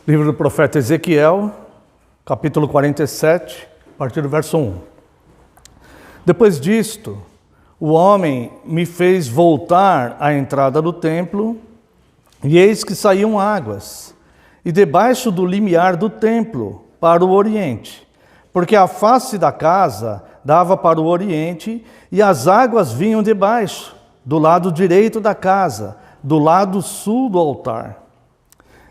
Livro do profeta Ezequiel, capítulo 47, a partir do verso 1. Depois disto, o homem me fez voltar à entrada do templo, e eis que saíam águas, e debaixo do limiar do templo, para o oriente, porque a face da casa dava para o oriente, e as águas vinham debaixo, do lado direito da casa, do lado sul do altar.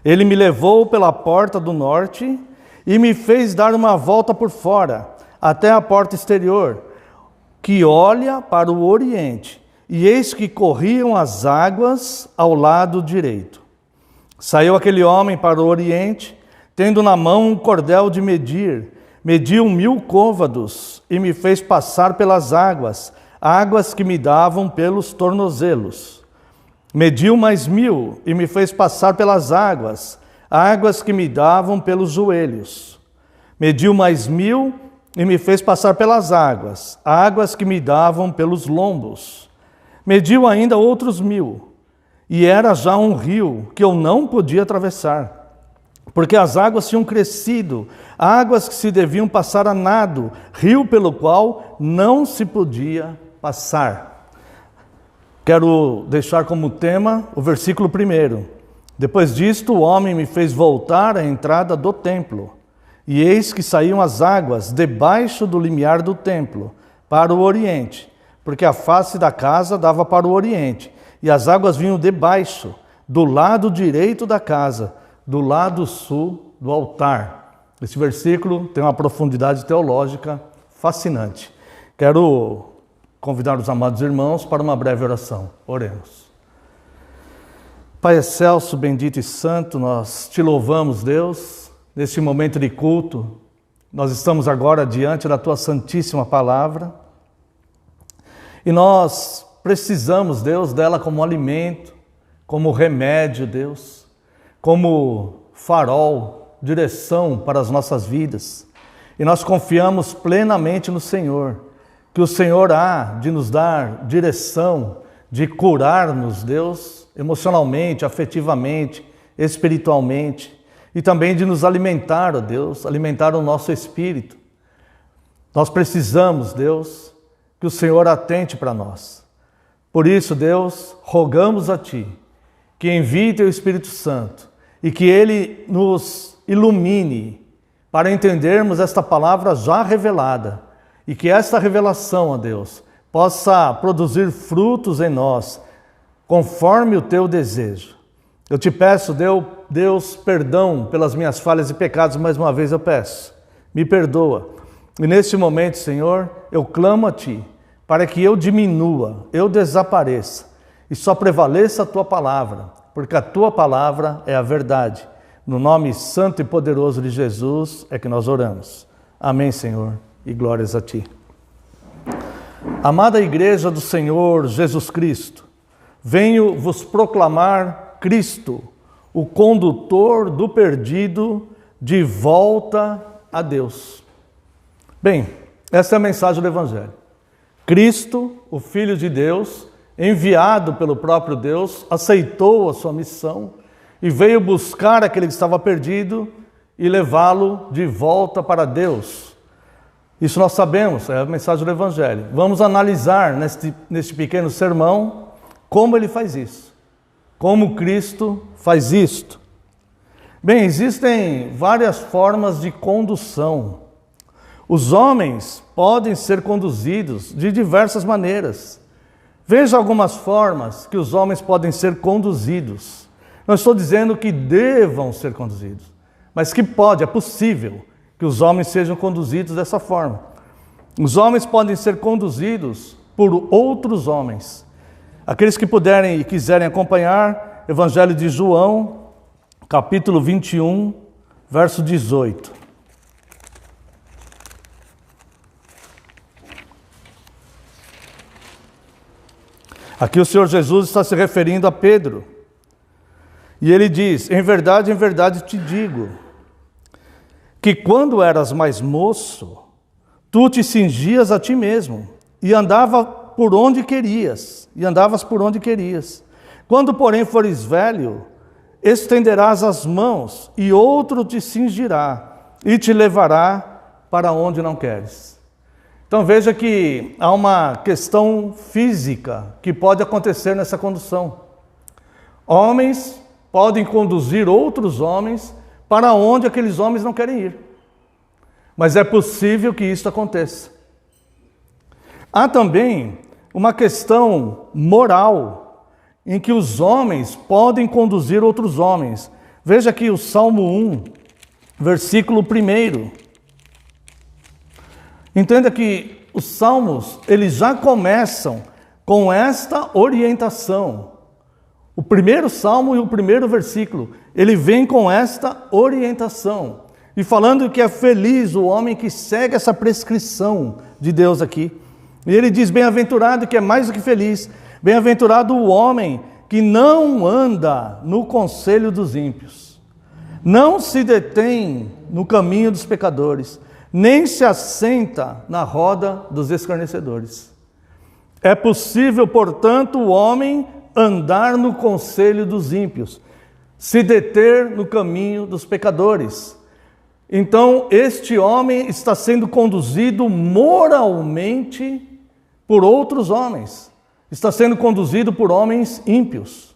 Ele me levou pela porta do norte e me fez dar uma volta por fora, até a porta exterior, que olha para o oriente, e eis que corriam as águas ao lado direito. Saiu aquele homem para o oriente, tendo na mão um cordel de medir, mediu 1000 côvados, e me fez passar pelas águas, águas que me davam pelos tornozelos. Mediu mais 1000 e me fez passar pelas águas, águas que me davam pelos joelhos. Mediu mais 1000 e me fez passar pelas águas, águas que me davam pelos lombos. Mediu ainda outros 1000, e era já um rio que eu não podia atravessar, porque as águas tinham crescido, águas que se deviam passar a nado, rio pelo qual não se podia passar. Quero deixar como tema o versículo 1. Depois disto, o homem me fez voltar à entrada do templo, e eis que saíam as águas debaixo do limiar do templo, para o oriente, porque a face da casa dava para o oriente, e as águas vinham debaixo, do lado direito da casa, do lado sul do altar. Esse versículo tem uma profundidade teológica fascinante. Quero convidar os amados irmãos para uma breve oração. Oremos. Pai excelso, bendito e santo, nós te louvamos, Deus, neste momento de culto. Nós estamos agora diante da tua santíssima palavra e nós precisamos, Deus, dela como alimento, como remédio, Deus, como farol, direção para as nossas vidas. E nós confiamos plenamente no Senhor, que o Senhor há de nos dar direção, de curar-nos, Deus, emocionalmente, afetivamente, espiritualmente, e também de nos alimentar, ó Deus, alimentar o nosso espírito. Nós precisamos, Deus, que o Senhor atente para nós. Por isso, Deus, rogamos a Ti, que envie Teu Espírito Santo e que Ele nos ilumine para entendermos esta palavra já revelada, e que esta revelação, ó Deus, possa produzir frutos em nós, conforme o Teu desejo. Eu te peço, Deus, perdão pelas minhas falhas e pecados, mais uma vez eu peço, me perdoa. E neste momento, Senhor, eu clamo a Ti, para que eu diminua, eu desapareça, e só prevaleça a Tua palavra, porque a Tua palavra é a verdade. No nome santo e poderoso de Jesus é que nós oramos. Amém, Senhor. E glórias a Ti. Amada Igreja do Senhor Jesus Cristo, venho vos proclamar Cristo, o condutor do perdido de volta a Deus. Bem, essa é a mensagem do Evangelho. Cristo, o Filho de Deus, enviado pelo próprio Deus, aceitou a sua missão e veio buscar aquele que estava perdido e levá-lo de volta para Deus. Isso nós sabemos, é a mensagem do Evangelho. Vamos analisar neste pequeno sermão como ele faz isso, como Cristo faz isto. Bem, existem várias formas de condução. Os homens podem ser conduzidos de diversas maneiras. Veja algumas formas que os homens podem ser conduzidos. Não estou dizendo que devam ser conduzidos, mas que é possível que os homens sejam conduzidos dessa forma. Os homens podem ser conduzidos por outros homens. Aqueles que puderem e quiserem acompanhar, Evangelho de João, capítulo 21, verso 18. Aqui o Senhor Jesus está se referindo a Pedro. E ele diz: em verdade te digo, que quando eras mais moço, tu te cingias a ti mesmo e andavas por onde querias. Quando, porém, fores velho, estenderás as mãos, e outro te cingirá, e te levará para onde não queres. Então veja que há uma questão física que pode acontecer nessa condução. Homens podem conduzir outros homens para onde aqueles homens não querem ir. Mas é possível que isso aconteça. Há também uma questão moral, em que os homens podem conduzir outros homens. Veja aqui o Salmo 1, versículo 1. Entenda que os salmos, eles já começam com esta orientação. O primeiro salmo e o primeiro versículo, ele vem com esta orientação. E falando que é feliz o homem que segue essa prescrição de Deus aqui. E ele diz, bem-aventurado, que é mais do que feliz. Bem-aventurado o homem que não anda no conselho dos ímpios. Não se detém no caminho dos pecadores, nem se assenta na roda dos escarnecedores. É possível, portanto, o homem andar no conselho dos ímpios, se deter no caminho dos pecadores. Então, este homem está sendo conduzido moralmente por outros homens. Está sendo conduzido por homens ímpios.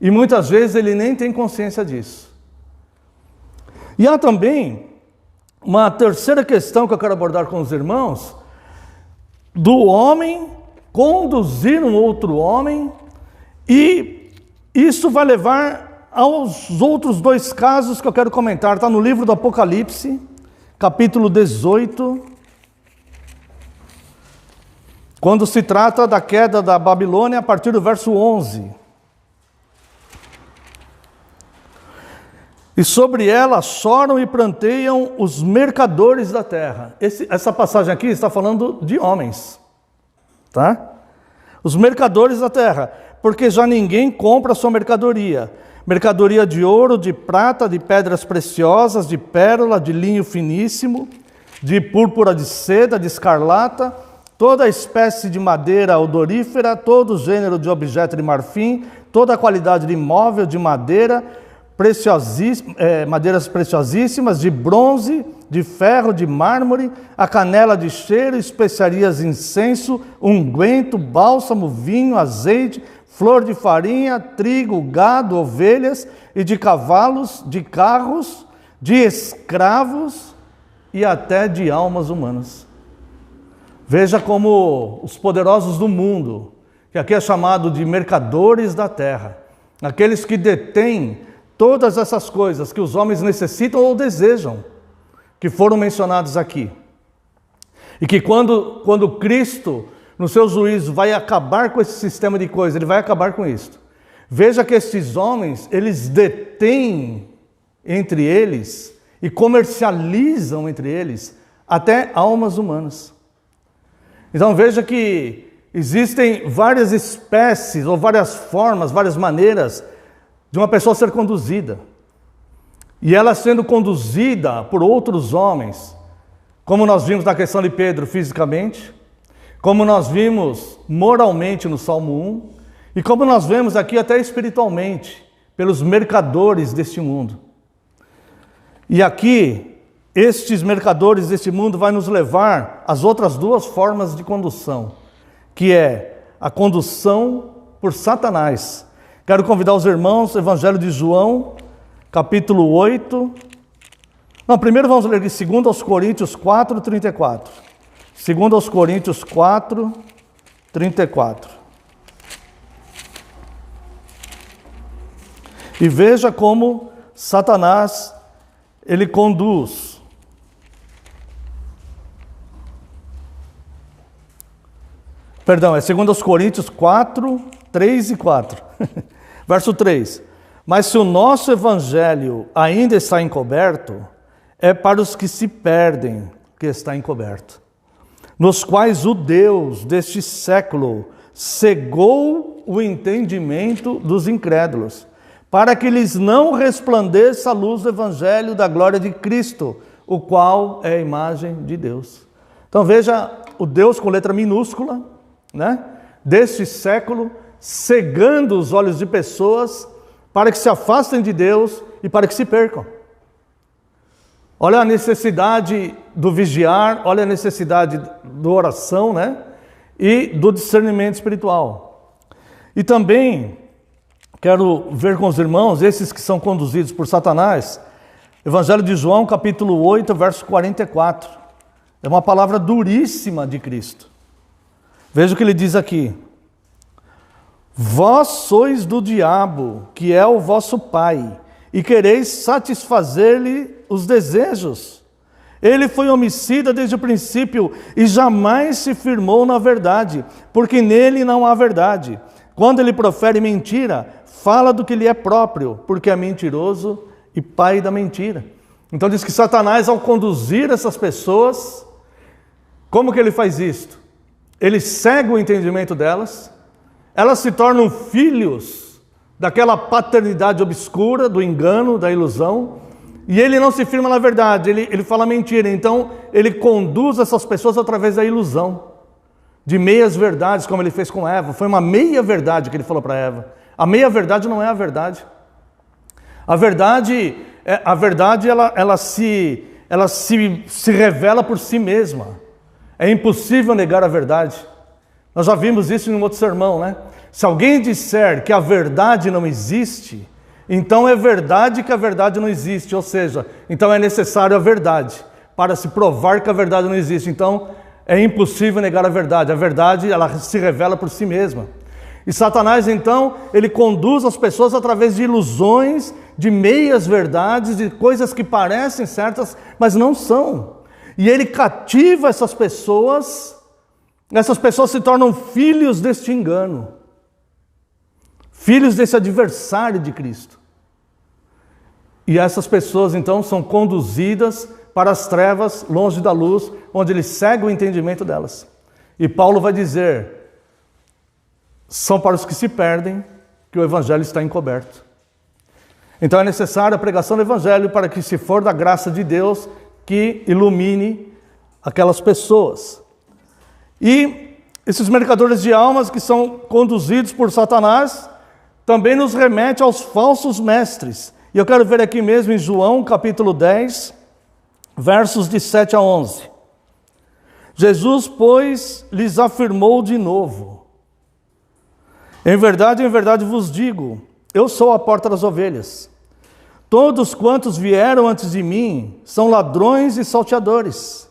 E muitas vezes ele nem tem consciência disso. E há também uma terceira questão que eu quero abordar com os irmãos, do homem conduzir um outro homem, e isso vai levar aos outros dois casos que eu quero comentar. Está no livro do Apocalipse, capítulo 18, quando se trata da queda da Babilônia, a partir do verso 11. E sobre ela choram e pranteiam os mercadores da terra. Essa passagem aqui está falando de homens, tá? Os mercadores da terra, porque já ninguém compra a sua mercadoria. Mercadoria de ouro, de prata, de pedras preciosas, de pérola, de linho finíssimo, de púrpura de seda, de escarlata, toda espécie de madeira odorífera, todo gênero de objeto de marfim, toda a qualidade de móvel, de madeira, madeiras preciosíssimas, de bronze, de ferro, de mármore, a canela de cheiro, especiarias, incenso, unguento, bálsamo, vinho, azeite, flor de farinha, trigo, gado, ovelhas, e de cavalos, de carros, de escravos e até de almas humanas. Veja como os poderosos do mundo, que aqui é chamado de mercadores da terra, aqueles que detêm todas essas coisas que os homens necessitam ou desejam, que foram mencionados aqui. E que quando Cristo, no seu juízo, vai acabar com esse sistema de coisas, ele vai acabar com isso. Veja que esses homens, eles detêm entre eles e comercializam entre eles até almas humanas. Então veja que existem várias espécies ou várias formas, várias maneiras de uma pessoa ser conduzida. E ela sendo conduzida por outros homens, como nós vimos na questão de Pedro fisicamente, como nós vimos moralmente no Salmo 1, e como nós vemos aqui até espiritualmente, pelos mercadores deste mundo. E aqui, estes mercadores deste mundo vai nos levar às outras duas formas de condução, que é a condução por Satanás. Quero convidar os irmãos, Evangelho de João, capítulo 8. Não, primeiro vamos ler de 2 Coríntios 4, 34. 2 Coríntios 4, 34. E veja como Satanás, ele conduz. Perdão, é 2 Coríntios 4, 3 e 4. Verso 3. Mas se o nosso evangelho ainda está encoberto, é para os que se perdem que está encoberto, nos quais o Deus deste século cegou o entendimento dos incrédulos, para que lhes não resplandeça a luz do evangelho da glória de Cristo, o qual é a imagem de Deus. Então veja o Deus com letra minúscula, né? Deste século, cegando os olhos de pessoas para que se afastem de Deus e para que se percam. Olha a necessidade do vigiar, olha a necessidade da oração, né? E do discernimento espiritual. E também quero ver com os irmãos, esses que são conduzidos por Satanás, Evangelho de João, capítulo 8, verso 44. É uma palavra duríssima de Cristo. Veja o que ele diz aqui. Vós sois do diabo, que é o vosso pai, e quereis satisfazer-lhe os desejos. Ele foi homicida desde o princípio e jamais se firmou na verdade, porque nele não há verdade. Quando ele profere mentira, fala do que lhe é próprio, porque é mentiroso e pai da mentira. Então diz que Satanás, ao conduzir essas pessoas, como que ele faz isto? Ele cega o entendimento delas, elas se tornam filhos daquela paternidade obscura, do engano, da ilusão, e ele não se firma na verdade, ele fala mentira. Então ele conduz essas pessoas através da ilusão, de meias verdades, como ele fez com Eva. Foi uma meia verdade que ele falou para Eva. A meia verdade não é a verdade. A verdade ela se revela por si mesma. É impossível negar a verdade. Nós já vimos isso em um outro sermão, né? Se alguém disser que a verdade não existe, então é verdade que a verdade não existe, ou seja, então é necessário a verdade para se provar que a verdade não existe. Então é impossível negar a verdade ela se revela por si mesma. E Satanás então, ele conduz as pessoas através de ilusões, de meias verdades, de coisas que parecem certas, mas não são. E ele cativa essas pessoas se tornam filhos deste engano, filhos desse adversário de Cristo. E essas pessoas então são conduzidas para as trevas, longe da luz, onde ele cega o entendimento delas. E Paulo vai dizer, são para os que se perdem que o evangelho está encoberto. Então é necessária a pregação do evangelho para que, se for da graça de Deus, que ilumine aquelas pessoas. E esses mercadores de almas que são conduzidos por Satanás também nos remete aos falsos mestres. E eu quero ver aqui mesmo em João capítulo 10, versos de 7 a 11. Jesus, pois, lhes afirmou de novo: em verdade vos digo, eu sou a porta das ovelhas. Todos quantos vieram antes de mim são ladrões e salteadores,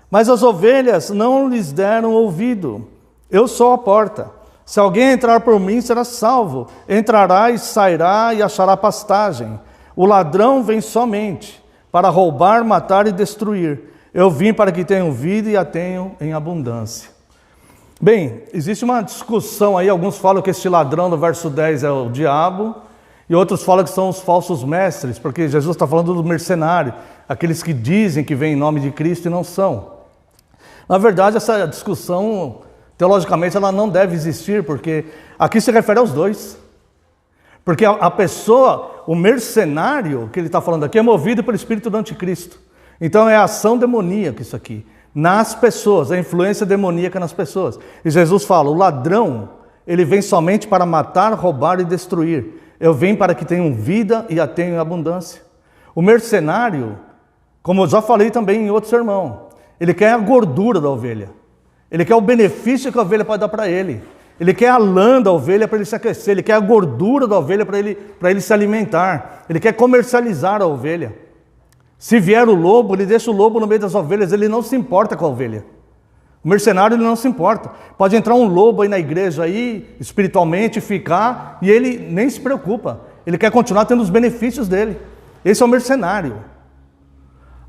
mas as ovelhas não lhes deram ouvido. Eu sou a porta. Se alguém entrar por mim, será salvo. Entrará e sairá e achará pastagem. O ladrão vem somente para roubar, matar e destruir. Eu vim para que tenham vida e a tenham em abundância. Bem, existe uma discussão aí. Alguns falam que este ladrão do verso 10 é o diabo, e outros falam que são os falsos mestres, porque Jesus está falando do mercenário, aqueles que dizem que vêm em nome de Cristo e não são. Na verdade, essa discussão, teologicamente, ela não deve existir, porque aqui se refere aos dois. Porque a pessoa, o mercenário que ele está falando aqui, é movido pelo espírito do anticristo. Então é a ação demoníaca isso aqui, nas pessoas, a influência demoníaca nas pessoas. E Jesus fala, o ladrão, ele vem somente para matar, roubar e destruir. Eu venho para que tenham vida e a tenham em abundância. O mercenário, como eu já falei também em outro sermão, ele quer a gordura da ovelha. Ele quer o benefício que a ovelha pode dar para ele. Ele quer a lã da ovelha para ele se aquecer. Ele quer a gordura da ovelha para ele se alimentar. Ele quer comercializar a ovelha. Se vier o lobo, ele deixa o lobo no meio das ovelhas. Ele não se importa com a ovelha. O mercenário, ele não se importa. Pode entrar um lobo aí na igreja, aí, espiritualmente, ficar, e ele nem se preocupa. Ele quer continuar tendo os benefícios dele. Esse é o mercenário.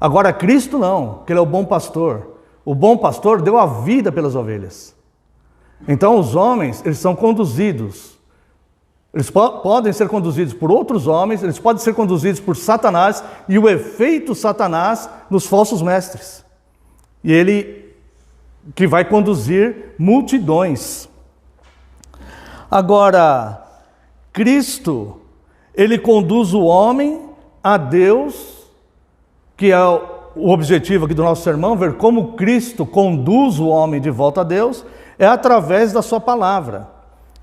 Agora, Cristo não, que ele é o bom pastor. O bom pastor deu a vida pelas ovelhas. Então, os homens, eles são conduzidos. Eles podem ser conduzidos por outros homens, eles podem ser conduzidos por Satanás, e o efeito Satanás nos falsos mestres. E ele que vai conduzir multidões. Agora, Cristo, ele conduz o homem a Deus, que é o objetivo aqui do nosso sermão, ver como Cristo conduz o homem de volta a Deus, é através da sua palavra.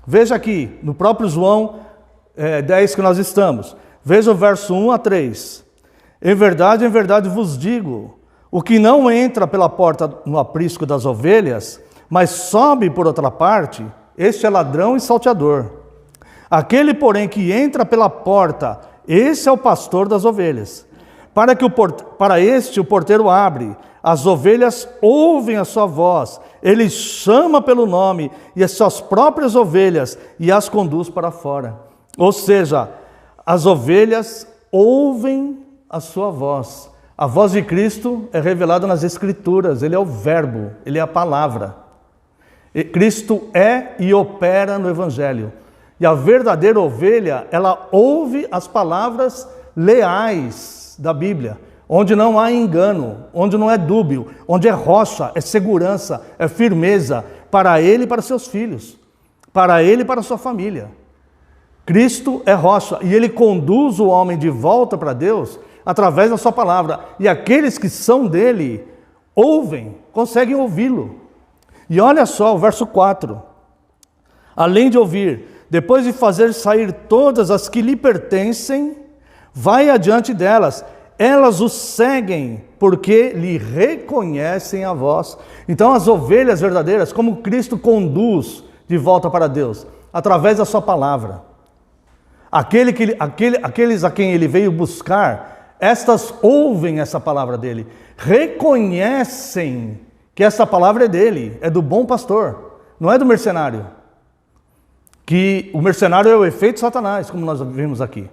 Veja aqui, no próprio João 10 que nós estamos. Veja o verso 1 a 3. Em verdade vos digo, o que não entra pela porta no aprisco das ovelhas, mas sobe por outra parte, este é ladrão e salteador. Aquele, porém, que entra pela porta, esse é o pastor das ovelhas. Para este o porteiro abre, as ovelhas ouvem a sua voz, ele chama pelo nome e as suas próprias ovelhas e as conduz para fora. Ou seja, as ovelhas ouvem a sua voz. A voz de Cristo é revelada nas Escrituras, ele é o verbo, ele é a palavra. E Cristo é e opera no Evangelho. E a verdadeira ovelha, ela ouve as palavras leais da Bíblia, onde não há engano, onde não é dúbio, onde é rocha, é segurança, é firmeza para ele e para seus filhos, para ele e para sua família. Cristo é rocha e ele conduz o homem de volta para Deus através da sua palavra. E aqueles que são dele ouvem, conseguem ouvi-lo. E olha só o verso 4. Além de ouvir, depois de fazer sair todas as que lhe pertencem, vai adiante delas. Elas o seguem porque lhe reconhecem a voz. Então as ovelhas verdadeiras, como Cristo conduz de volta para Deus? Através da sua palavra. Aqueles a quem ele veio buscar, estas ouvem essa palavra dele, reconhecem que essa palavra é dele, é do bom pastor, não é do mercenário. Que o mercenário é o efeito de Satanás, como nós vimos aqui.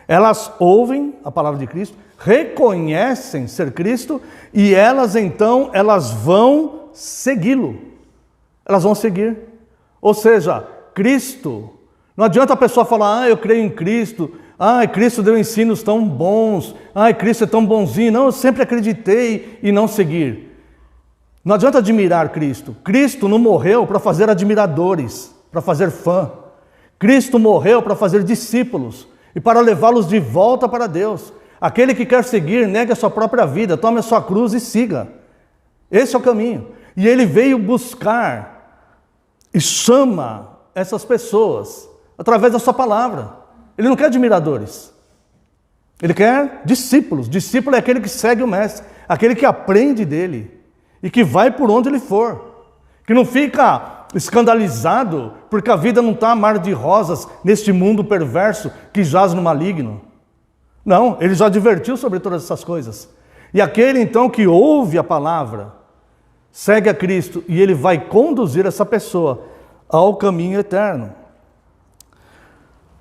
Elas ouvem a palavra de Cristo, reconhecem ser Cristo e elas vão segui-lo. Elas vão seguir. Ou seja, Cristo, não adianta a pessoa falar, eu creio em Cristo, Cristo deu ensinos tão bons, Cristo é tão bonzinho, não, eu sempre acreditei e não seguir. Não adianta admirar Cristo. Cristo não morreu para fazer admiradores, para fazer fã. Cristo morreu para fazer discípulos e para levá-los de volta para Deus. Aquele que quer seguir, negue a sua própria vida, tome a sua cruz e siga. Esse é o caminho. E ele veio buscar e chama essas pessoas através da sua palavra. Ele não quer admiradores. Ele quer discípulos. Discípulo é aquele que segue o mestre, aquele que aprende dele e que vai por onde ele for. Que não fica escandalizado porque a vida não está mar de rosas neste mundo perverso que jaz no maligno. Não, ele já advertiu sobre todas essas coisas. E aquele então que ouve a palavra, segue a Cristo e ele vai conduzir essa pessoa ao caminho eterno.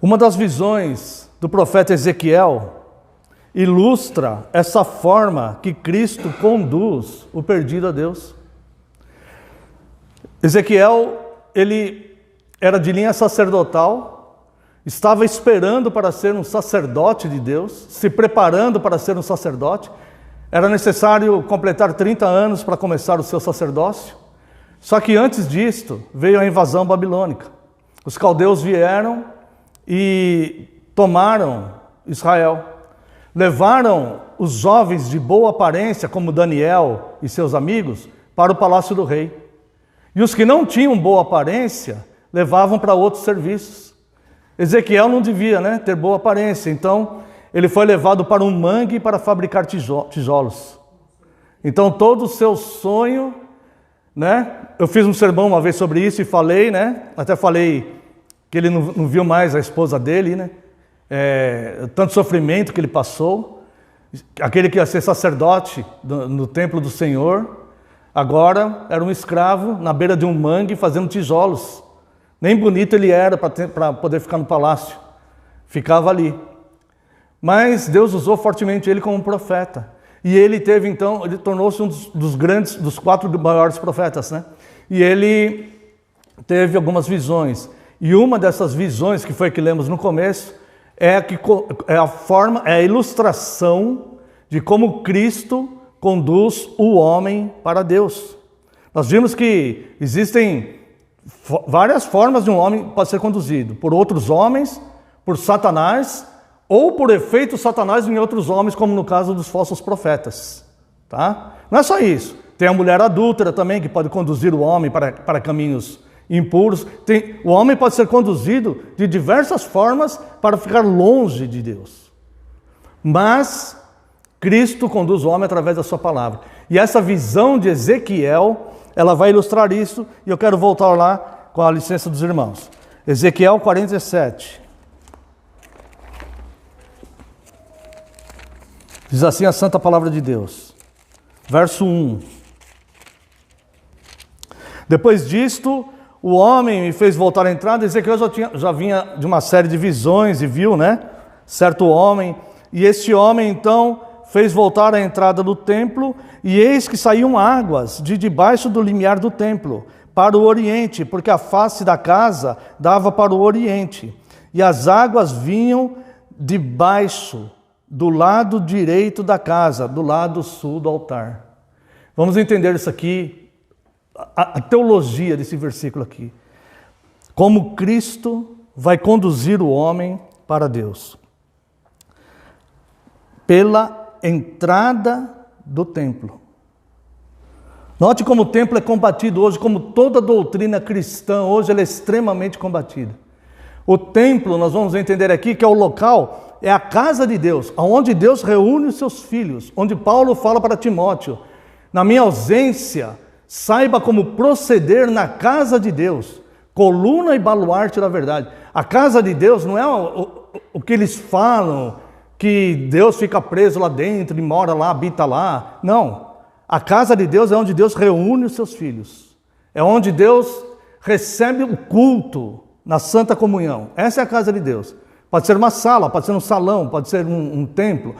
Uma das visões do profeta Ezequiel ilustra essa forma que Cristo conduz o perdido a Deus. Ezequiel, ele era de linha sacerdotal, estava esperando para ser um sacerdote de Deus, se preparando para ser um sacerdote. Era necessário completar 30 anos para começar o seu sacerdócio. Só que antes disto, veio a invasão babilônica. Os caldeus vieram e tomaram Israel. Levaram os jovens de boa aparência, como Daniel e seus amigos, para o palácio do rei. E os que não tinham boa aparência, levavam para outros serviços. Ezequiel não devia, ter boa aparência, então ele foi levado para um mangue para fabricar tijolos. Então todo o seu sonho, eu fiz um sermão uma vez sobre isso e falei, até falei que ele não viu mais a esposa dele, tanto sofrimento que ele passou, aquele que ia ser sacerdote no templo do Senhor, agora era um escravo na beira de um mangue fazendo tijolos. Nem bonito ele era para poder ficar no palácio, ficava ali. Mas Deus usou fortemente ele como profeta. E ele teve então, ele tornou-se um dos 4 maiores profetas, E ele teve algumas visões. E uma dessas visões, que foi a que lemos no começo, é a ilustração de como Cristo conduz o homem para Deus. Nós vimos que existem várias formas de um homem pode ser conduzido. Por outros homens, por Satanás, ou por efeito Satanás em outros homens, como no caso dos falsos profetas. Tá? Não é só isso. Tem a mulher adúltera também, que pode conduzir o homem para caminhos impuros. O homem pode ser conduzido de diversas formas para ficar longe de Deus. Mas Cristo conduz o homem através da sua palavra. E essa visão de Ezequiel, ela vai ilustrar isso, e eu quero voltar lá com a licença dos irmãos. Ezequiel 47. Diz assim a santa palavra de Deus. Verso 1. Depois disto, o homem me fez voltar à entrada. Ezequiel já vinha de uma série de visões e viu, né? Certo homem. E este homem, então, fez voltar à entrada do templo, e eis que saíam águas de debaixo do limiar do templo, para o oriente, porque a face da casa dava para o oriente. E as águas vinham de baixo, do lado direito da casa, do lado sul do altar. Vamos entender isso aqui, a teologia desse versículo aqui. Como Cristo vai conduzir o homem para Deus. Pela entrada do templo. Note como o templo é combatido hoje, como toda doutrina cristã hoje ela é extremamente combatida. O templo, nós vamos entender aqui que é o local, é a casa de Deus, onde Deus reúne os seus filhos, onde Paulo fala para Timóteo, na minha ausência, saiba como proceder na casa de Deus, coluna e baluarte da verdade. A casa de Deus não é o que eles falam, que Deus fica preso lá dentro e mora lá, habita lá. Não. A casa de Deus é onde Deus reúne os seus filhos. É onde Deus recebe o culto na Santa Comunhão. Essa é a casa de Deus. Pode ser uma sala, pode ser um salão, pode ser um templo.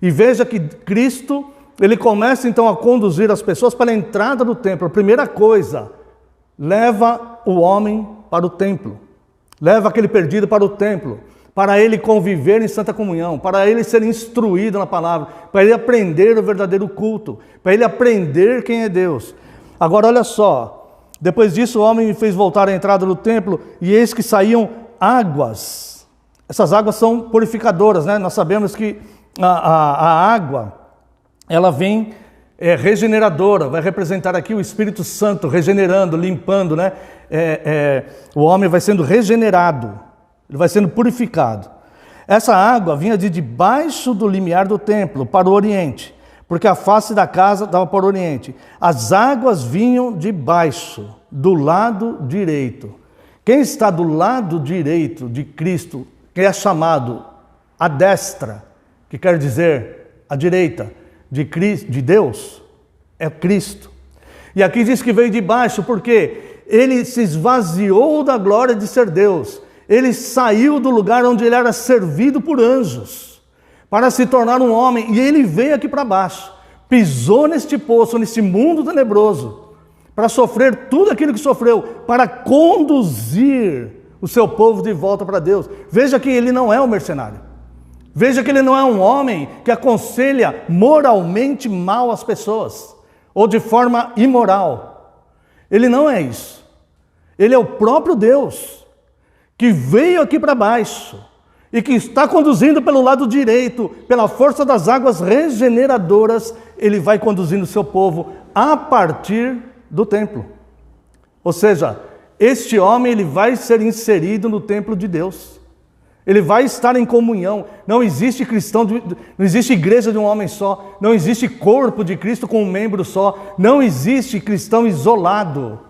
E veja que Cristo, ele começa então a conduzir as pessoas para a entrada do templo. A primeira coisa, leva o homem para o templo. Leva aquele perdido para o templo. Para ele conviver em santa comunhão, para ele ser instruído na palavra, para ele aprender o verdadeiro culto, para ele aprender quem é Deus. Agora olha só, depois disso o homem me fez voltar à entrada do templo, e eis que saíam águas. Essas águas são purificadoras, né? Nós sabemos que a água, ela vem regeneradora, vai representar aqui o Espírito Santo, regenerando, limpando, né? O homem vai sendo regenerado. Ele vai sendo purificado. Essa água vinha de debaixo do limiar do templo, para o oriente, porque a face da casa dava para o oriente. As águas vinham de baixo, do lado direito. Quem está do lado direito de Cristo, que é chamado a destra, que quer dizer a direita de Deus, é Cristo. E aqui diz que veio de baixo, porque ele se esvaziou da glória de ser Deus. Ele saiu do lugar onde ele era servido por anjos, para se tornar um homem, e ele veio aqui para baixo, pisou neste poço, neste mundo tenebroso, para sofrer tudo aquilo que sofreu, para conduzir o seu povo de volta para Deus. Veja que ele não é um mercenário. Veja que ele não é um homem que aconselha moralmente mal as pessoas, ou de forma imoral. Ele não é isso. Ele é o próprio Deus, que veio aqui para baixo e que está conduzindo pelo lado direito, pela força das águas regeneradoras, ele vai conduzindo o seu povo a partir do templo. Ou seja, este homem ele vai ser inserido no templo de Deus. Ele vai estar em comunhão. Não existe cristão, não existe igreja de um homem só, não existe corpo de Cristo com um membro só, não existe cristão isolado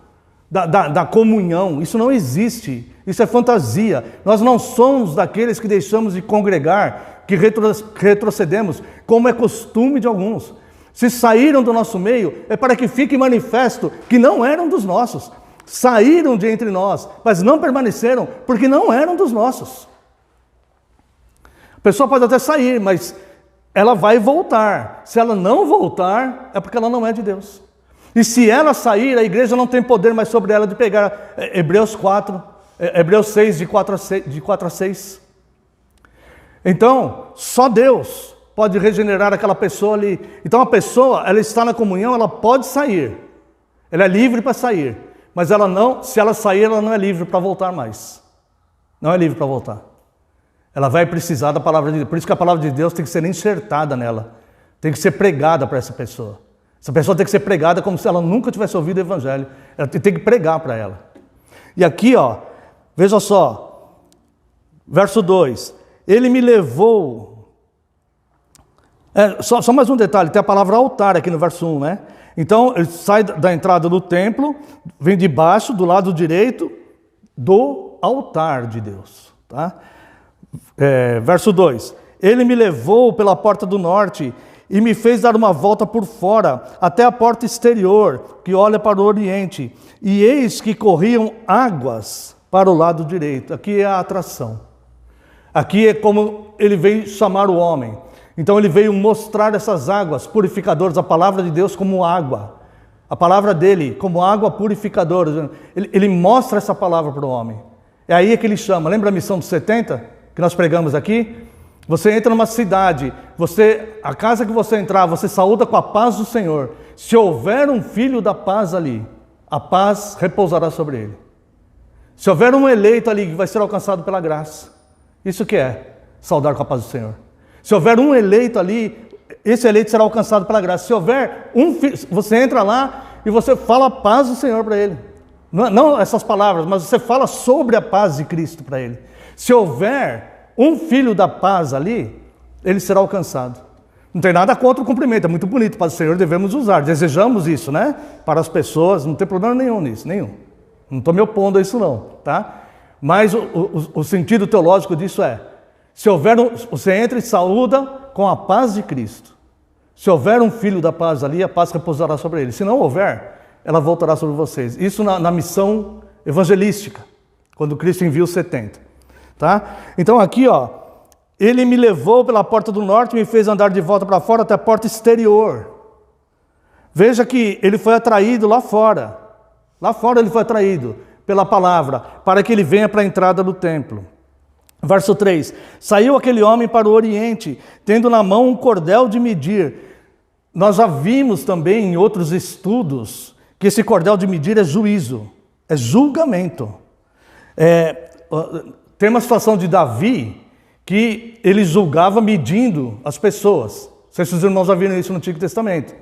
da comunhão. Isso não existe. Isso é fantasia. Nós não somos daqueles que deixamos de congregar, que retrocedemos, como é costume de alguns. Se saíram do nosso meio, é para que fique manifesto que não eram dos nossos. Saíram de entre nós, mas não permaneceram, porque não eram dos nossos. A pessoa pode até sair, mas ela vai voltar. Se ela não voltar, é porque ela não é de Deus. E se ela sair, a igreja não tem poder mais sobre ela de pegar Hebreus 6, de 4 a 6. Então, só Deus pode regenerar aquela pessoa ali. Então, a pessoa, ela está na comunhão, ela pode sair. Ela é livre para sair. Mas ela não, se ela sair, ela não é livre para voltar mais. Não é livre para voltar. Ela vai precisar da palavra de Deus. Por isso que a palavra de Deus tem que ser enxertada nela. Tem que ser pregada para essa pessoa. Essa pessoa tem que ser pregada como se ela nunca tivesse ouvido o evangelho. Ela tem que pregar para ela. E aqui, ó, veja só, verso 2, ele me levou, só mais um detalhe, tem a palavra altar aqui no verso 1, né? Então, ele sai da entrada do templo, vem de baixo, do lado direito, do altar de Deus, tá? Verso 2, ele me levou pela porta do norte e me fez dar uma volta por fora, até a porta exterior, que olha para o oriente, e eis que corriam águas para o lado direito. Aqui é a atração. Aqui é como ele veio chamar o homem. Então ele veio mostrar essas águas purificadoras, a palavra de Deus como água. A palavra dele como água purificadora. Ele mostra essa palavra para o homem. É aí que ele chama. Lembra a missão dos 70 que nós pregamos aqui? Você entra numa cidade, a casa que você entrar, você saúda com a paz do Senhor. Se houver um filho da paz ali, a paz repousará sobre ele. Se houver um eleito ali que vai ser alcançado pela graça, isso que é saudar com a paz do Senhor. Se houver um eleito ali, esse eleito será alcançado pela graça. Se houver um filho, você entra lá e você fala a paz do Senhor para ele. Não essas palavras, mas você fala sobre a paz de Cristo para ele. Se houver um filho da paz ali, ele será alcançado. Não tem nada contra o cumprimento, é muito bonito, paz do Senhor devemos usar, desejamos isso, né? Para as pessoas, não tem problema nenhum nisso, nenhum. Não estou me opondo a isso não, tá? Mas o sentido teológico disso é, se houver você entra e saúda com a paz de Cristo. Se houver um filho da paz ali, a paz repousará sobre ele. Se não houver, ela voltará sobre vocês. Isso na missão evangelística, quando Cristo envia os 70. Tá? Então aqui, ó, ele me levou pela porta do norte e me fez andar de volta para fora até a porta exterior. Veja que ele foi atraído lá fora. Lá fora ele foi atraído pela palavra, para que ele venha para a entrada do templo. Verso 3, saiu aquele homem para o oriente, tendo na mão um cordel de medir. Nós já vimos também em outros estudos que esse cordel de medir é juízo, é julgamento. Tem uma situação de Davi que ele julgava medindo as pessoas. Não sei se os irmãos já viram isso no Antigo Testamento.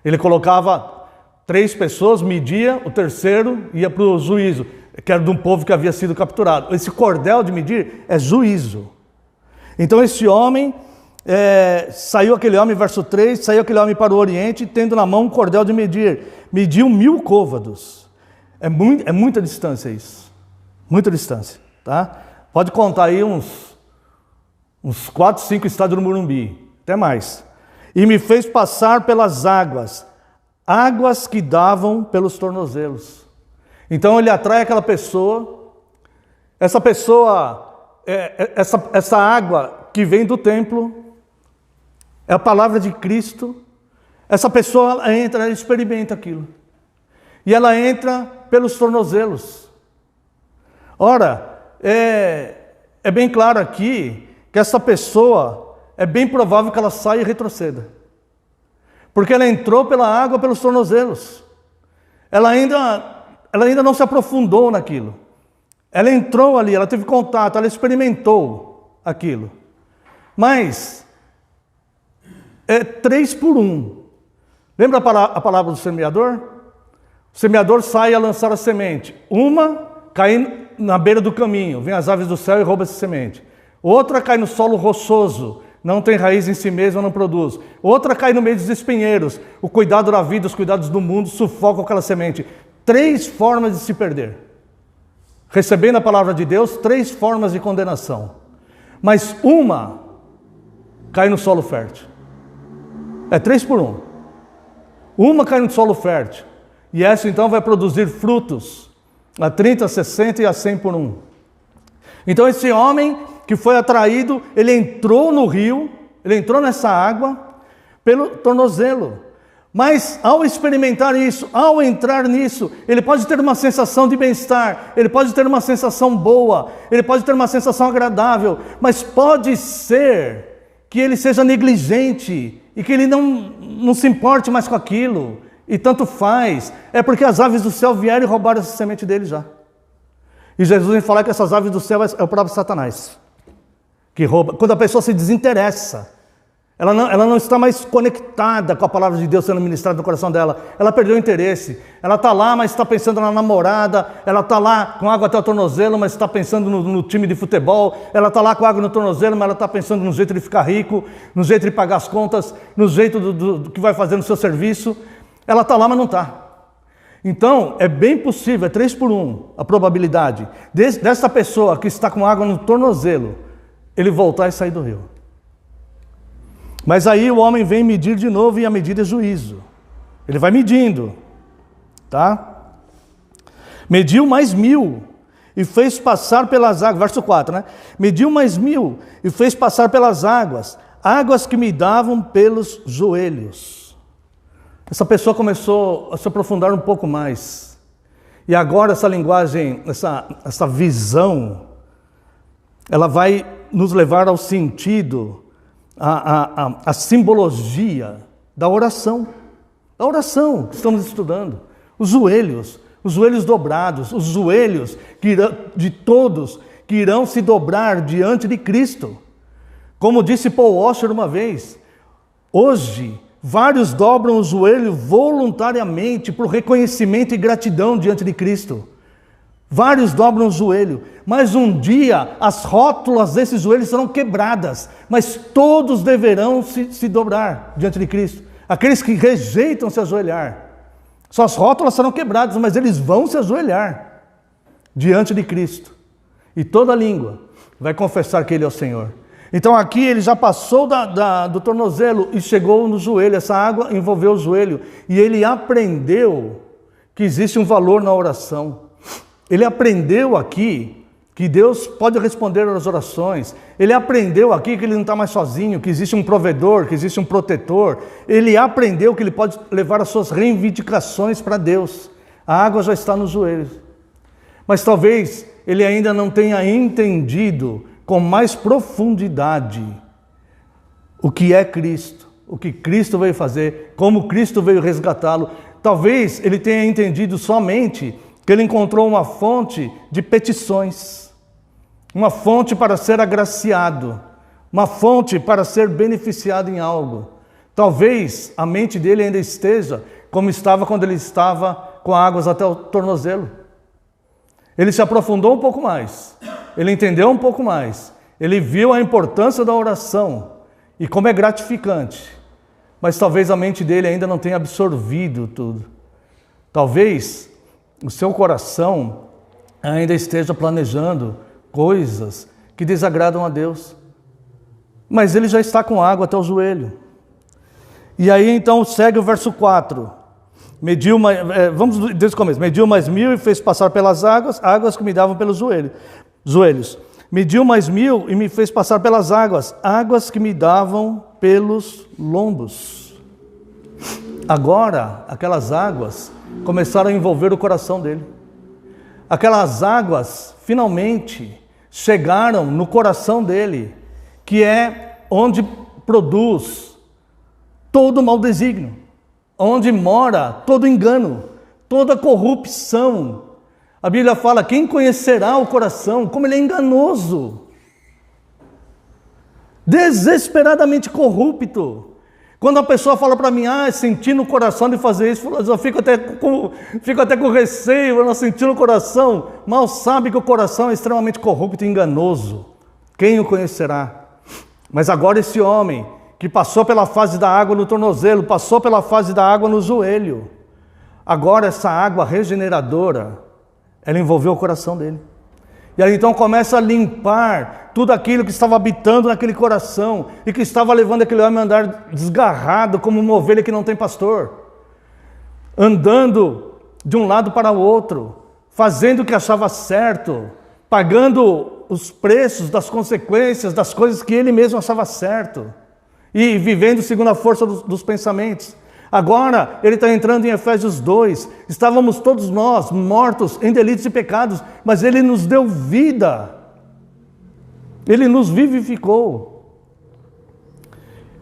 Ele colocava 3 pessoas, media, o terceiro ia para o juízo, que era de um povo que havia sido capturado. Esse cordel de medir é juízo. Então esse homem, saiu aquele homem, verso 3, saiu aquele homem para o oriente, tendo na mão um cordel de medir. Mediu 1000 côvados. É muita distância isso. Muita distância, tá? Pode contar aí uns 4, 5 estádios do Morumbi, até mais. E me fez passar pelas águas, águas que davam pelos tornozelos. Então ele atrai aquela pessoa, essa água que vem do templo, é a palavra de Cristo. Essa pessoa ela entra, ela experimenta aquilo. E ela entra pelos tornozelos. Ora, é bem claro aqui que essa pessoa, é bem provável que ela saia e retroceda. Porque ela entrou pela água pelos tornozelos. Ela ainda não se aprofundou naquilo. Ela entrou ali, ela teve contato, ela experimentou aquilo. Mas, é 3 por 1. Lembra a palavra do semeador? O semeador sai a lançar a semente. Uma cai na beira do caminho, vem as aves do céu e roubam essa semente. Outra cai no solo rochoso, não tem raiz em si mesma, não produz. Outra cai no meio dos espinheiros, o cuidado da vida, os cuidados do mundo sufocam aquela semente. 3 formas de se perder. Recebendo a palavra de Deus, 3 formas de condenação. Mas uma cai no solo fértil. É 3 por 1. Uma cai no solo fértil. E essa então vai produzir frutos a 30, a 60 e a 100 por 1. Então esse homem que foi atraído, ele entrou no rio, ele entrou nessa água pelo tornozelo. Mas ao experimentar isso, ao entrar nisso, ele pode ter uma sensação de bem-estar, ele pode ter uma sensação boa, ele pode ter uma sensação agradável, mas pode ser que ele seja negligente e que ele não se importe mais com aquilo. E tanto faz, é porque as aves do céu vieram e roubaram essa semente dele já. E Jesus vem falar que essas aves do céu é o próprio Satanás, que rouba. Quando a pessoa se desinteressa, Ela não está mais conectada com a palavra de Deus sendo ministrada no coração dela. Ela perdeu o interesse. Ela está lá, mas está pensando na namorada. Ela está lá com água até o tornozelo, mas está pensando no time de futebol. Ela está lá com água no tornozelo, mas ela está pensando no jeito de ficar rico, no jeito de pagar as contas, no jeito do que vai fazer no seu serviço. Ela está lá, mas não está. Então, é bem possível, é 3 por 1 a probabilidade dessa pessoa que está com água no tornozelo, ele voltar e sair do rio. Mas aí o homem vem medir de novo e a medida é juízo. Ele vai medindo, tá? Mediu mais 1000 e fez passar pelas águas, verso 4, né? Mediu mais 1000 e fez passar pelas águas, águas que me davam pelos joelhos. Essa pessoa começou a se aprofundar um pouco mais. E agora essa linguagem, essa visão, ela vai nos levar ao sentido, a simbologia da oração que estamos estudando. Os joelhos dobrados, os joelhos de todos que irão se dobrar diante de Cristo. Como disse Paul Washer uma vez, hoje vários dobram o joelho voluntariamente por reconhecimento e gratidão diante de Cristo. Vários dobram o joelho, mas um dia as rótulas desses joelhos serão quebradas, mas todos deverão se dobrar diante de Cristo. Aqueles que rejeitam se ajoelhar, suas rótulas serão quebradas, mas eles vão se ajoelhar diante de Cristo. E toda língua vai confessar que Ele é o Senhor. Então aqui ele já passou do tornozelo e chegou no joelho, essa água envolveu o joelho, e ele aprendeu que existe um valor na oração. Ele aprendeu aqui que Deus pode responder às orações. Ele aprendeu aqui que ele não está mais sozinho, que existe um provedor, que existe um protetor. Ele aprendeu que ele pode levar as suas reivindicações para Deus. A água já está nos joelhos. Mas talvez ele ainda não tenha entendido com mais profundidade o que é Cristo, o que Cristo veio fazer, como Cristo veio resgatá-lo. Talvez ele tenha entendido somente que ele encontrou uma fonte de petições, uma fonte para ser agraciado, uma fonte para ser beneficiado em algo. Talvez a mente dele ainda esteja como estava quando ele estava com águas até o tornozelo. Ele se aprofundou um pouco mais, ele entendeu um pouco mais, ele viu a importância da oração e como é gratificante, mas talvez a mente dele ainda não tenha absorvido tudo. Talvez o seu coração ainda esteja planejando coisas que desagradam a Deus. Mas ele já está com água até o joelho. E aí então segue o verso 4. Vamos desde o começo. Mediu mais 1000 e fez passar pelas águas que me davam pelos joelhos. Mediu mais 1000 e me fez passar pelas águas que me davam pelos lombos. Agora, aquelas águas começaram a envolver o coração dele. Aquelas águas finalmente chegaram no coração dele, que é onde produz todo mau desígnio, onde mora todo engano, toda corrupção. A Bíblia fala: quem conhecerá o coração, como ele é enganoso, desesperadamente corrupto. Quando a pessoa fala para mim, senti no coração de fazer isso, eu fico até com receio, eu não senti no coração. Mal sabe que o coração é extremamente corrupto e enganoso. Quem o conhecerá? Mas agora esse homem, que passou pela fase da água no tornozelo, passou pela fase da água no joelho, agora essa água regeneradora, ela envolveu o coração dele. E aí então começa a limpar tudo aquilo que estava habitando naquele coração e que estava levando aquele homem a andar desgarrado como uma ovelha que não tem pastor, andando de um lado para o outro, fazendo o que achava certo, pagando os preços das consequências das coisas que ele mesmo achava certo e vivendo segundo a força dos pensamentos. Agora ele está entrando em Efésios 2, estávamos todos nós mortos em delitos e pecados, mas ele nos deu vida, ele nos vivificou,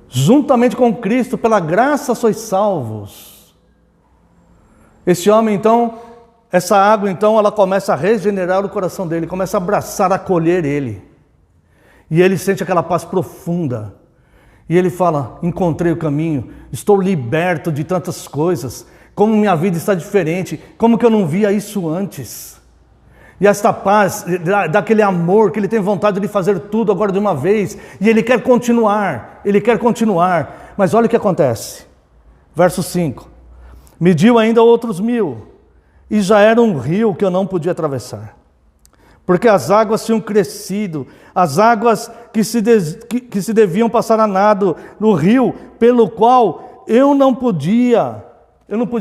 juntamente com Cristo, pela graça sois salvos. Esse homem então, essa água então, ela começa a regenerar o coração dele, começa a abraçar, acolher ele, e ele sente aquela paz profunda. E ele fala: encontrei o caminho, estou liberto de tantas coisas, como minha vida está diferente, como que eu não via isso antes? E esta paz, daquele amor que ele tem vontade de fazer tudo agora de uma vez, e ele quer continuar, mas olha o que acontece. Verso 5: mediu ainda outros 1000, e já era um rio que eu não podia atravessar, porque as águas tinham crescido, as águas que se deviam passar a nado no rio, pelo qual eu não podia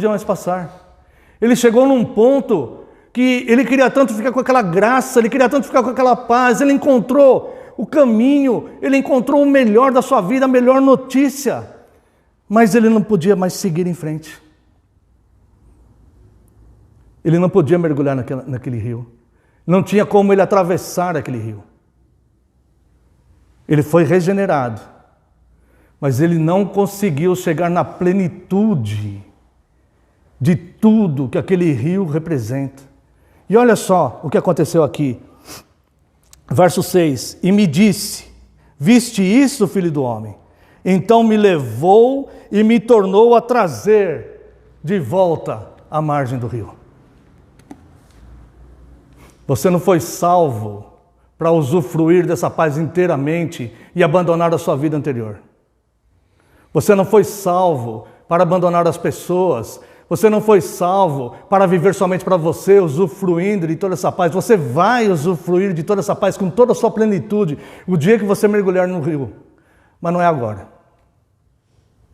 mais passar. Ele chegou num ponto que ele queria tanto ficar com aquela graça, ele queria tanto ficar com aquela paz, ele encontrou o caminho, ele encontrou o melhor da sua vida, a melhor notícia, mas ele não podia mais seguir em frente. Ele não podia mergulhar naquele rio. Não tinha como ele atravessar aquele rio. Ele foi regenerado, mas ele não conseguiu chegar na plenitude de tudo que aquele rio representa. E olha só o que aconteceu aqui. Verso 6: e me disse: viste isso, filho do homem? Então me levou e me tornou a trazer de volta à margem do rio. Você não foi salvo para usufruir dessa paz inteiramente e abandonar a sua vida anterior. Você não foi salvo para abandonar as pessoas. Você não foi salvo para viver somente para você, usufruindo de toda essa paz. Você vai usufruir de toda essa paz com toda a sua plenitude o dia que você mergulhar no rio. Mas não é agora.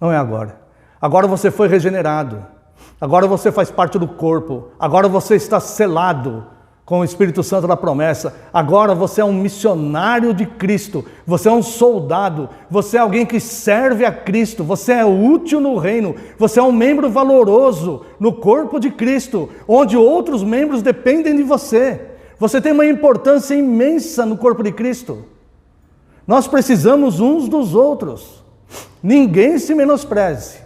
Não é agora. Agora você foi regenerado. Agora você faz parte do corpo. Agora você está selado com o Espírito Santo da promessa. Agora você é um missionário de Cristo, você é um soldado, você é alguém que serve a Cristo, você é útil no reino, você é um membro valoroso no corpo de Cristo, onde outros membros dependem de você. Você tem uma importância imensa no corpo de Cristo. Nós precisamos uns dos outros. Ninguém se menospreze.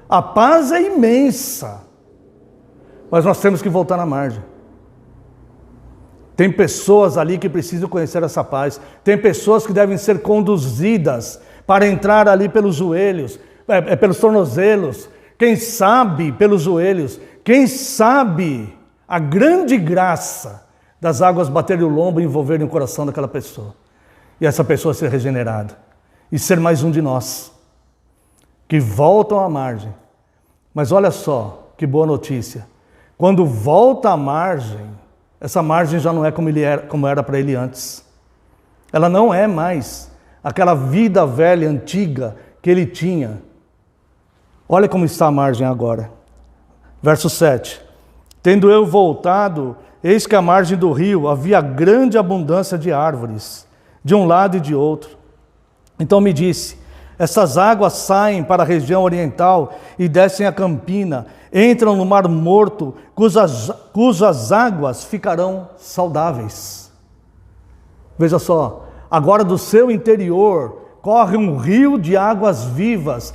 A paz é imensa, mas nós temos que voltar na margem. Tem pessoas ali que precisam conhecer essa paz. Tem pessoas que devem ser conduzidas para entrar ali pelos joelhos, pelos tornozelos. Quem sabe pelos joelhos. Quem sabe a grande graça das águas baterem o lombo e envolverem o coração daquela pessoa. E essa pessoa ser regenerada. E ser mais um de nós. Que voltam à margem. Mas olha só, que boa notícia. Quando volta à margem, essa margem já não é como era para ele antes. Ela não é mais aquela vida velha, antiga que ele tinha. Olha como está a margem agora. Verso 7. Tendo eu voltado, eis que à margem do rio havia grande abundância de árvores, de um lado e de outro. Então me disse: essas águas saem para a região oriental e descem a campina, entram no mar morto, cujas águas ficarão saudáveis. Veja só, agora do seu interior corre um rio de águas vivas,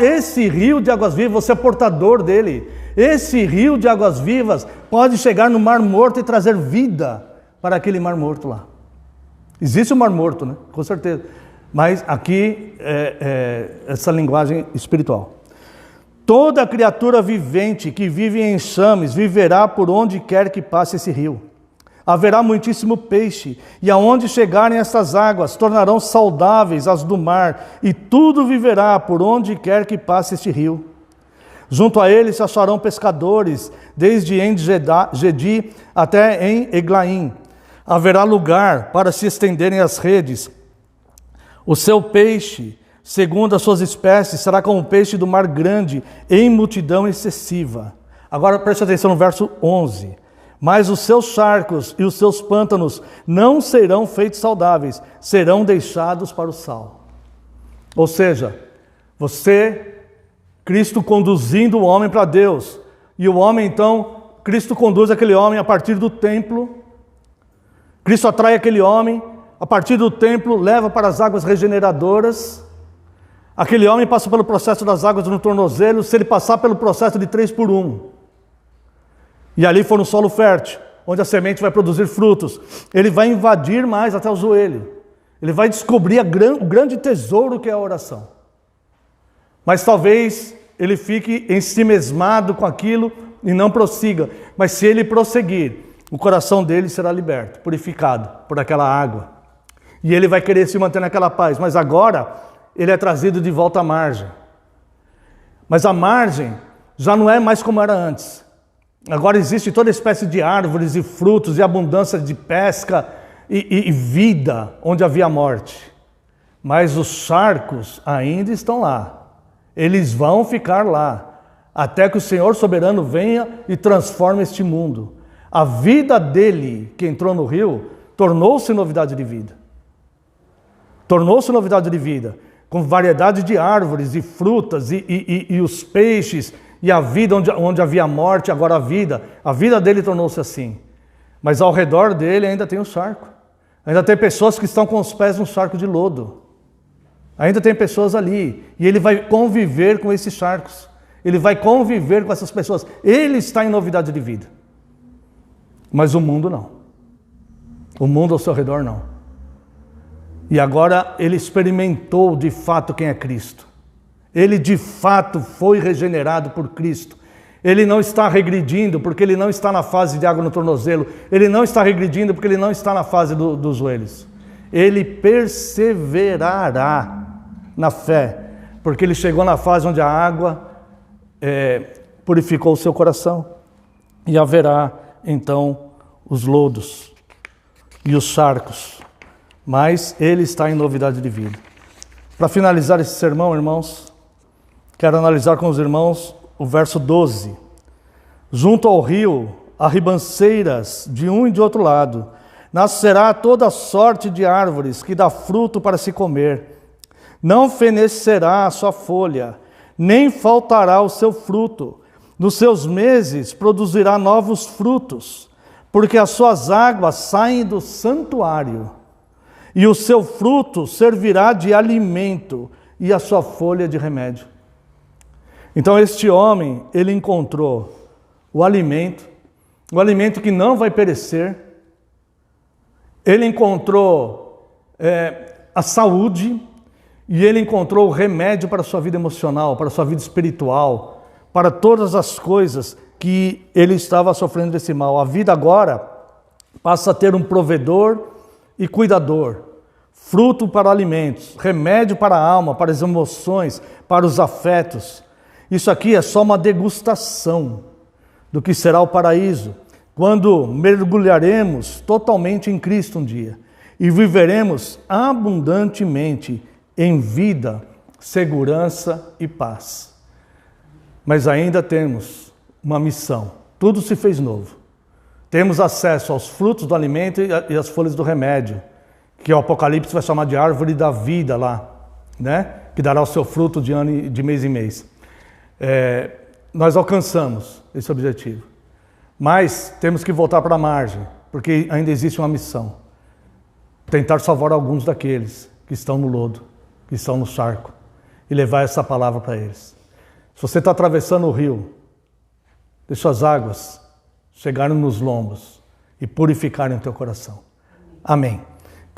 esse rio de águas vivas, você é portador dele. Esse rio de águas vivas pode chegar no mar morto e trazer vida para aquele mar morto lá. Existe o mar morto, né? Com certeza. Mas aqui essa linguagem espiritual. Toda criatura vivente que vive em enxames viverá por onde quer que passe esse rio. Haverá muitíssimo peixe, e aonde chegarem estas águas, tornarão saudáveis as do mar, e tudo viverá por onde quer que passe este rio. Junto a ele se acharão pescadores, desde En-Gedi até em Eglaim. Haverá lugar para se estenderem as redes. O seu peixe, segundo as suas espécies, será como o peixe do mar grande, em multidão excessiva. Agora preste atenção no verso 11. Mas os seus charcos e os seus pântanos não serão feitos saudáveis, serão deixados para o sal. Ou seja, Cristo conduzindo o homem para Deus, e o homem então, Cristo conduz aquele homem a partir do templo, Cristo atrai aquele homem, a partir do templo leva para as águas regeneradoras, aquele homem passa pelo processo das águas no tornozelo, se ele passar pelo processo de 3x1, e ali for um solo fértil, onde a semente vai produzir frutos, ele vai invadir mais até o joelho. Ele vai descobrir o grande tesouro que é a oração. Mas talvez ele fique ensimesmado com aquilo e não prossiga. Mas se ele prosseguir, o coração dele será liberto, purificado por aquela água. E ele vai querer se manter naquela paz. Mas agora ele é trazido de volta à margem. Mas a margem já não é mais como era antes. Agora existe toda espécie de árvores e frutos e abundância de pesca e vida onde havia morte. Mas os charcos ainda estão lá. Eles vão ficar lá, até que o Senhor soberano venha e transforme este mundo. A vida dele, que entrou no rio, tornou-se novidade de vida. Tornou-se novidade de vida, com variedade de árvores e frutas e os peixes, e a vida onde havia morte, agora a vida dele tornou-se assim. Mas ao redor dele ainda tem um charco. Ainda tem pessoas que estão com os pés no charco de lodo. Ainda tem pessoas ali. E ele vai conviver com esses charcos. Ele vai conviver com essas pessoas. Ele está em novidade de vida. Mas o mundo não. O mundo ao seu redor não. E agora ele experimentou de fato quem é Cristo. Ele de fato foi regenerado por Cristo. Ele não está regredindo porque ele não está na fase de água no tornozelo. Ele não está regredindo porque ele não está na fase dos joelhos. Ele perseverará na fé, porque ele chegou na fase onde a água purificou o seu coração. E haverá então os lodos e os charcos. Mas ele está em novidade de vida. Para finalizar esse sermão, irmãos, quero analisar com os irmãos o verso 12. Junto ao rio, há ribanceiras de um e de outro lado. Nascerá toda sorte de árvores que dá fruto para se comer. Não fenecerá a sua folha, nem faltará o seu fruto. Nos seus meses produzirá novos frutos, porque as suas águas saem do santuário. E o seu fruto servirá de alimento e a sua folha de remédio. Então este homem, ele encontrou o alimento que não vai perecer. Ele encontrou a saúde e ele encontrou o remédio para a sua vida emocional, para a sua vida espiritual, para todas as coisas que ele estava sofrendo desse mal. A vida agora passa a ter um provedor e cuidador, fruto para alimentos, remédio para a alma, para as emoções, para os afetos. Isso aqui é só uma degustação do que será o paraíso, quando mergulharemos totalmente em Cristo um dia e viveremos abundantemente em vida, segurança e paz. Mas ainda temos uma missão. Tudo se fez novo. Temos acesso aos frutos do alimento e às folhas do remédio, que o Apocalipse vai chamar de árvore da vida lá, né? Que dará o seu fruto de ano e de mês em mês. Nós alcançamos esse objetivo. Mas temos que voltar para a margem, porque ainda existe uma missão. Tentar salvar alguns daqueles que estão no lodo, que estão no charco, e levar essa palavra para eles. Se você está atravessando o rio, deixa as águas chegarem nos lombos e purificarem o teu coração. Amém.